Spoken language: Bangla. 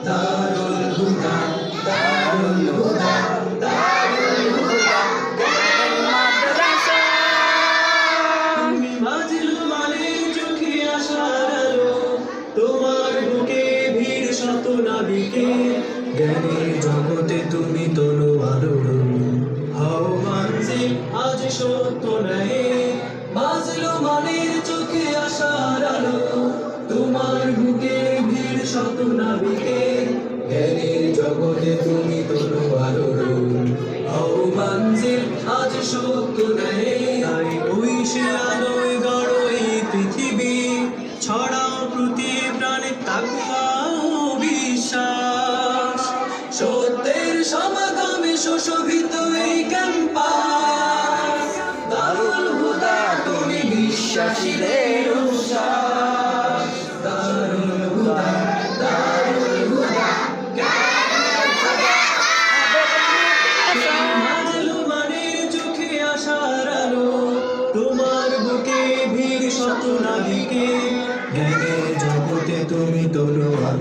দারুল হুদা দারুল হুদা দারুল হুদা জ্ঞানের মাদ্রাসা। তুমি মাজলুমানের চোখে আশার আলো, তোমার বুকে ভিড় শত নাবিকে, জ্ঞানের জগতে তুমি তলোয়ার হও মানজিল আজ সত্য নাই। মাজলুমানের চোখে আশার আলো, তোমার বুকে ভিড় শত নাবিকে, জ্ঞানের জগতে তুমি তলোয়ার হও মানজিল আজ সত্য নাই। তাই ওই সে আলোয় গড়ো এই পৃথিবী, ছড়াও প্রতি প্রাণে তাকওয়া ও বিশ্বাস। সত্যের সমাগমে সুশোভিত এই ক্যাম্পাস, দারুল হুদা তুমি বিশ্বাসীদের উচ্ছ্বাস। দারুল হুদা দারুল হুদা জ্ঞানের মাদ্রাসা। মাজলুমানের চোখে আশার আলো, তোমার বুকে ভিড় শত নাবিকে, জ্ঞানের জগতে তুমি তলোয়ার